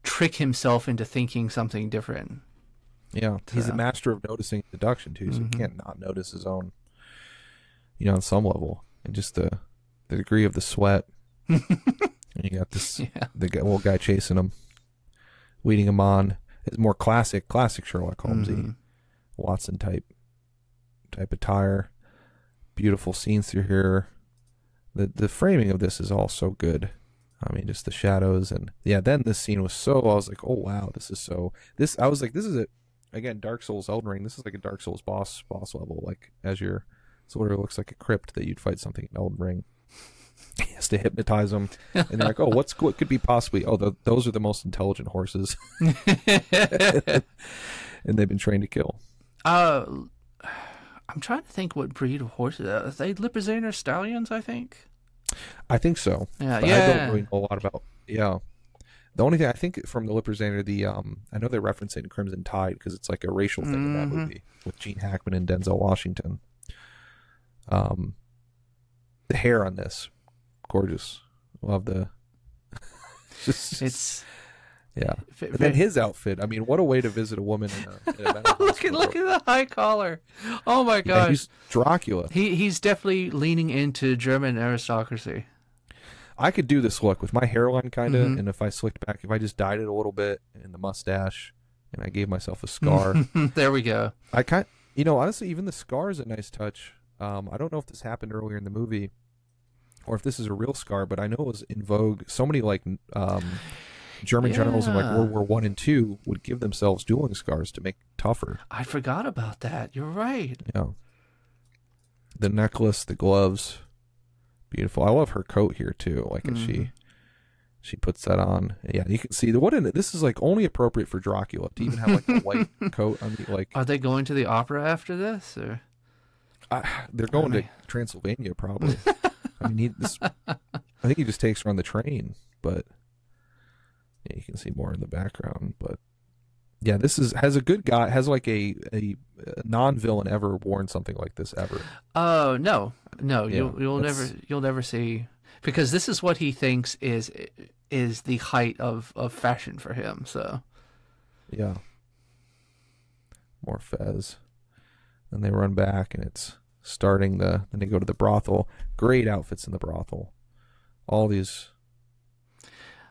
trick himself into thinking something different. Yeah, he's a master of noticing deduction too, so he can't not notice his own. On some level, and just the degree of the sweat. And you got this the old guy chasing him, leading him on. It's more classic Sherlock Holmesy, Watson type attire. Beautiful scenes through here. The framing of this is all so good. I mean, just the shadows and then this scene was I was like, oh wow, I was like, this is again, Dark Souls Elden Ring. This is like a Dark Souls boss level, like as your sort of looks like a crypt that you'd fight something in Elden Ring. He has to hypnotize them, and they're like, oh, what could be possibly? Oh, those are the most intelligent horses, and they've been trained to kill. I'm trying to think what breed of horses. Are they Lipizzaner stallions, I think? I think so. Yeah, but I don't really know a lot about. Yeah, the only thing I think from the Lipizzaner, I know they're referencing Crimson Tide because it's like a racial thing in that movie with Gene Hackman and Denzel Washington. The hair on this, gorgeous. Love the. It's. Yeah, and then his outfit. I mean, what a way to visit a woman in a medical look at the high collar. Oh my gosh, he's Dracula. He's definitely leaning into German aristocracy. I could do this look with my hairline kind of, and if I slicked back, if I just dyed it a little bit and the mustache, and I gave myself a scar. There we go. Honestly, even the scar is a nice touch. I don't know if this happened earlier in the movie, or if this is a real scar, but I know it was in vogue. So many German generals in like World War I and II would give themselves dueling scars to make tougher. I forgot about that. You're right. Yeah. The necklace, the gloves, beautiful. I love her coat here too. Like she She puts that on. Yeah, you can see this is like only appropriate for Dracula to even have like a white coat on the like. Are they going to the opera after this, or they're going to Transylvania probably. I mean, I think he just takes her on the train, but yeah, you can see more in the background. But yeah, has a good guy, has like a non-villain ever worn something like this ever? Oh no, Yeah, you'll never see, because this is what he thinks is the height of fashion for him. So yeah, more Fez. And they run back, and it's starting then they go to the brothel. Great outfits in the brothel. All these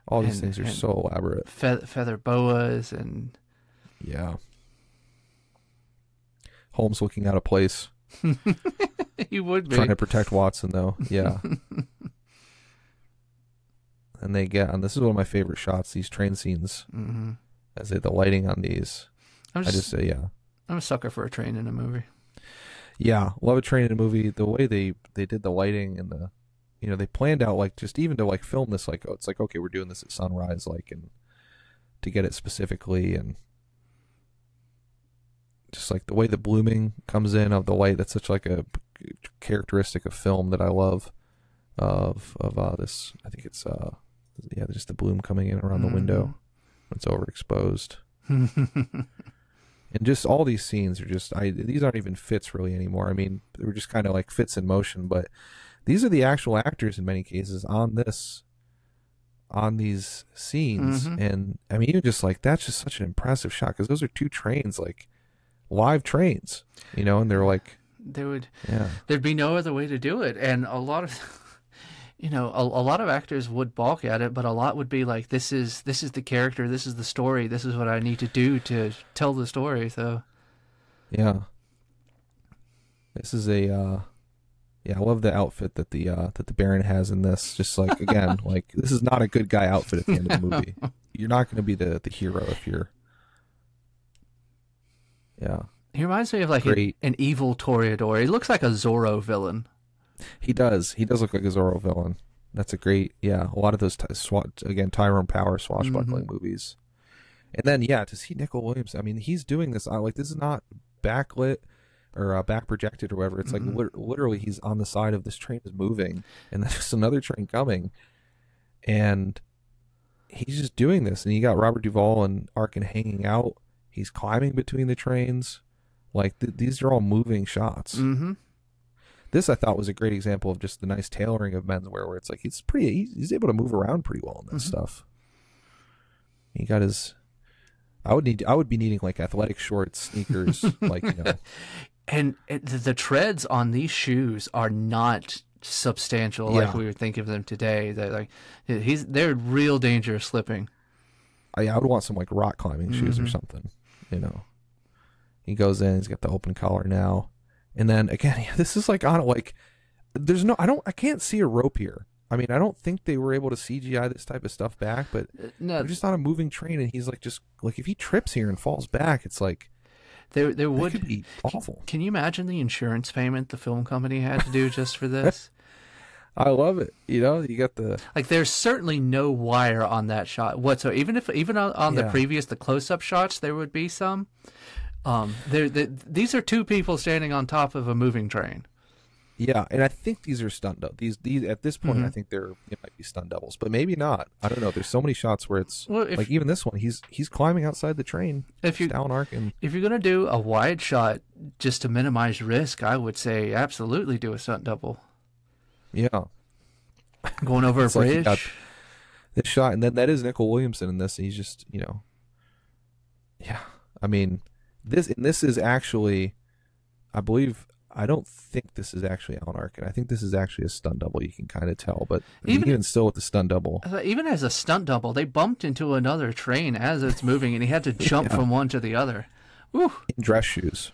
things are so elaborate. Feather boas and yeah. Holmes looking out of place. He would be trying to protect Watson, though. Yeah. And this is one of my favorite shots. These train scenes, as the lighting on these. I just say, yeah. I'm a sucker for a train in a movie. Yeah, love a train in a movie. The way they did the lighting and they planned out like just even to like film this like, oh, it's like, okay, we're doing this at sunrise, like, and to get it specifically, and just like the way the blooming comes in of the light. That's such like a characteristic of film that I love. Of this, I think it's just the bloom coming in around the window when it's overexposed. And just all these scenes are just, these aren't even fits really anymore. I mean, they were just kind of like fits in motion, but these are the actual actors in many cases on these scenes. And I mean, even just like, that's just such an impressive shot, because those are two trains, like live trains, and they're like, there'd be no other way to do it. And a lot of, a lot of actors would balk at it, but a lot would be like, this is the character, this is the story, this is what I need to do to tell the story. So yeah, this is I love the outfit that the Baron has in this. Just like, again, like, this is not a good guy outfit at the end of the movie. You're not going to be the hero if you're. Yeah, he reminds me of like an evil Toreador. He looks like a Zorro villain. He does look like a Zorro villain. That's a great, a lot of those Tyrone Power swashbuckling movies. And then to see Nicol Williams, I mean, he's doing this like, this is not backlit or back projected or whatever. It's like literally he's on the side of this train is moving, and then there's another train coming, and he's just doing this. And you got Robert Duvall and Arkin hanging out. He's climbing between the trains. Like, these are all moving shots. This, I thought, was a great example of just the nice tailoring of menswear, where it's like he's able to move around pretty well in this stuff. He got his. I would be needing like athletic shorts, sneakers, like, And the treads on these shoes are not substantial like we would think of them today. They're real dangerous slipping. I would want some like rock climbing shoes or something. He goes in. He's got the open collar now. And then again, this is like on like, I can't see a rope here. I mean, I don't think they were able to CGI this type of stuff back, but they're just on a moving train, and he's like, just like, if he trips here and falls back, it's like, there would could be awful. Can you imagine the insurance payment the film company had to do just for this? I love it. You got the, like, there's certainly no wire on that shot whatsoever. Even on the close-up shots, there would be some. These are two people standing on top of a moving train. Yeah, and I think these are stunt doubles. These at this point, I think it might be stunt doubles, but maybe not. I don't know. There's so many shots where it's like, even this one, he's climbing outside the train. If you're gonna do a wide shot just to minimize risk, I would say absolutely do a stunt double. Yeah, going over a bridge. Like, this shot, and then that is Nicol Williamson in this, and he's just I mean. This is actually, I don't think this is actually Alan Arkin. I think this is actually a stunt double. You can kind of tell, but even still with the stunt double. Even as a stunt double, they bumped into another train as it's moving, and he had to jump from one to the other. Woo. In dress shoes.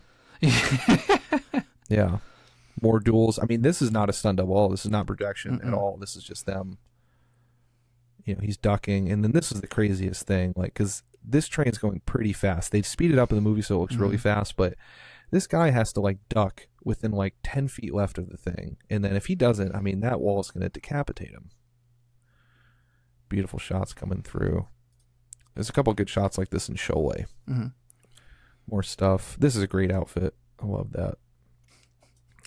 Yeah. More duels. I mean, this is not a stunt double. This is not projection at all. This is just them. He's ducking, and then this is the craziest thing, like, because this train's going pretty fast. They speed it up in the movie so it looks really fast, but this guy has to like duck within like 10 feet left of the thing, and then if he doesn't, I mean, that wall is going to decapitate him. beautiful shots coming through. There's a couple good shots like this in Cholet. Mm-hmm. More stuff. This is a great outfit. I love that.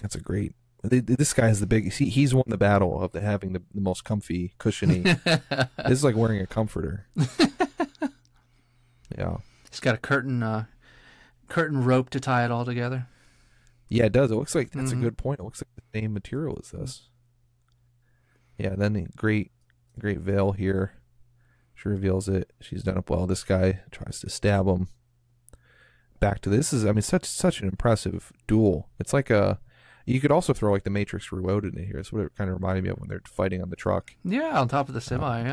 That's a great. This guy has the big. He's won the battle of having the most comfy, cushiony. This is like wearing a comforter. Yeah. He's got a curtain rope to tie it all together. Yeah, it does. It looks like that's a good point. It looks like the same material as this. Yeah. Then the great veil here. She reveals it. She's done it well. This guy tries to stab him. Back to this is, I mean, such an impressive duel. It's like you could also throw like the Matrix Reloaded in here. That's what it kind of reminded me of when they're fighting on the truck. Yeah, on top of the semi.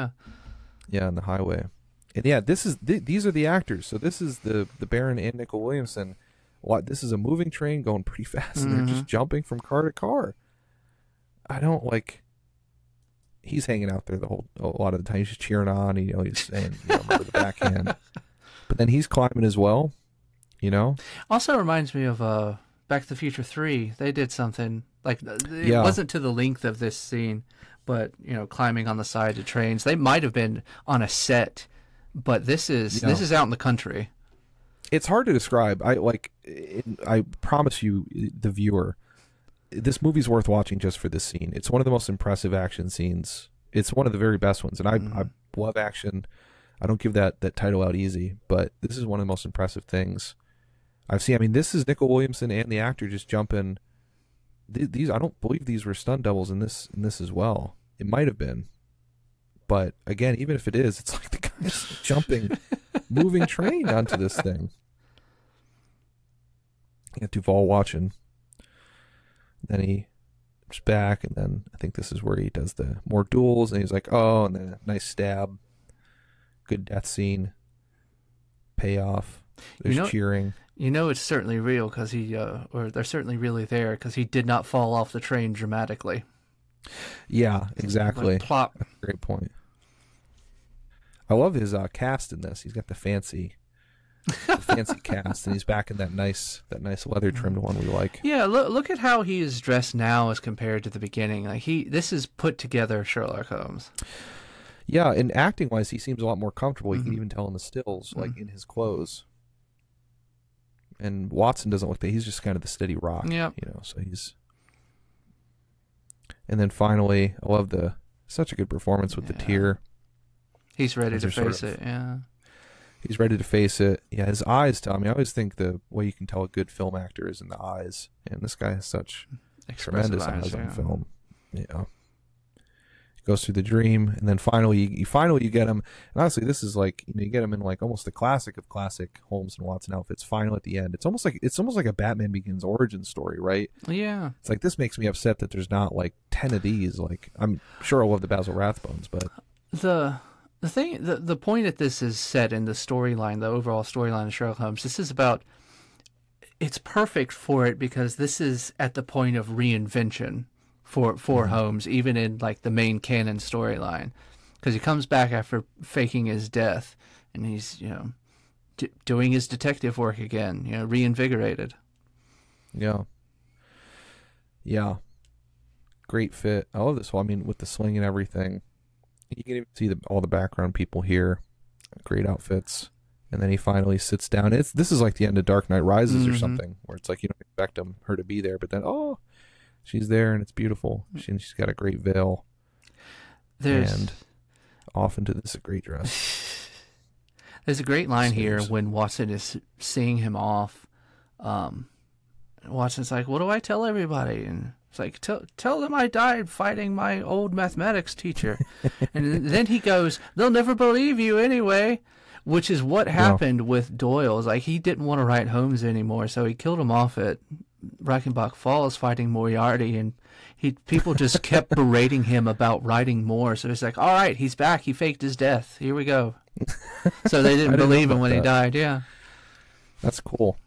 Yeah, on the highway. And yeah, these are the actors. So this is the Baron and Nicol Williamson. This is a moving train going pretty fast, and they're just jumping from car to car. I don't like. He's hanging out there a lot of the time. He's just cheering on. He's saying, remember the backhand. But then he's climbing as well. Also reminds me of Back to the Future 3. They did something like it wasn't to the length of this scene, but climbing on the side of trains. They might have been on a set, but this is out in the country. It's hard to describe. I promise you, the viewer, this movie's worth watching just for this scene. It's one of the most impressive action scenes. It's one of the very best ones, and I love action. I don't give that title out easy, but this is one of the most impressive things I've seen. I mean, this is Nicol Williamson and the actor just jumping. These I don't believe these were stunt doubles in this as well. It might have been, but again, even if it is, it's like the guy's jumping, moving train onto this thing. You got Duvall watching. Then he's back, and then I think this is where he does the more duels, and he's like, oh, and then a nice stab. Good death scene. Payoff. There's cheering. It's certainly real because or they're certainly really there because he did not fall off the train dramatically. Yeah, exactly. Like, plop. That's a great point. I love his cast in this. He's got the fancy cast, and he's back in that nice leather trimmed one we like. Yeah, look at how he is dressed now as compared to the beginning. Like this is put together Sherlock Holmes. Yeah, and acting wise, he seems a lot more comfortable. You can even tell in the stills, like in his clothes. And Watson doesn't look that. He's just kind of the steady rock. Yeah. So he's. And then finally, I love such a good performance with the tear. He's ready to face it. Yeah. He's ready to face it. Yeah, his eyes tell me. I always think the way you can tell a good film actor is in the eyes, and this guy has such tremendous eyes on film. Yeah. Goes through the dream, and then finally you get him. And honestly, this is like you get him in like almost the classic of classic Holmes and Watson outfits. Final at the end, it's almost like a Batman Begins origin story, right? Yeah. It's like this makes me upset that there's not like 10 of these. Like I'm sure I love the Basil Rathbones, but the point that this is set in the storyline, the overall storyline of Sherlock Holmes, this is about. It's perfect for it because this is at the point of reinvention. For Holmes, even in like the main canon storyline, because he comes back after faking his death, and he's doing his detective work again, reinvigorated. Yeah. Great fit. I love this one. I mean, with the sling and everything, you can even see all the background people here. Great outfits, and then he finally sits down. This is like the end of Dark Knight Rises or something, where it's like you don't expect her to be there, but then she's there, and it's beautiful. She's got a great veil. And off into this great dress. There's a great line here when Watson is seeing him off. Watson's like, "What do I tell everybody?" And it's like, "Tell them I died fighting my old mathematics teacher." And then he goes, "They'll never believe you anyway," which is what happened with Doyle. It's like he didn't want to write Holmes anymore, so he killed him off at Reichenbach Falls fighting Moriarty, and people just kept berating him about writing more. So it's like, all right, he's back. He faked his death. Here we go. So they didn't believe him when he died. Yeah, that's cool.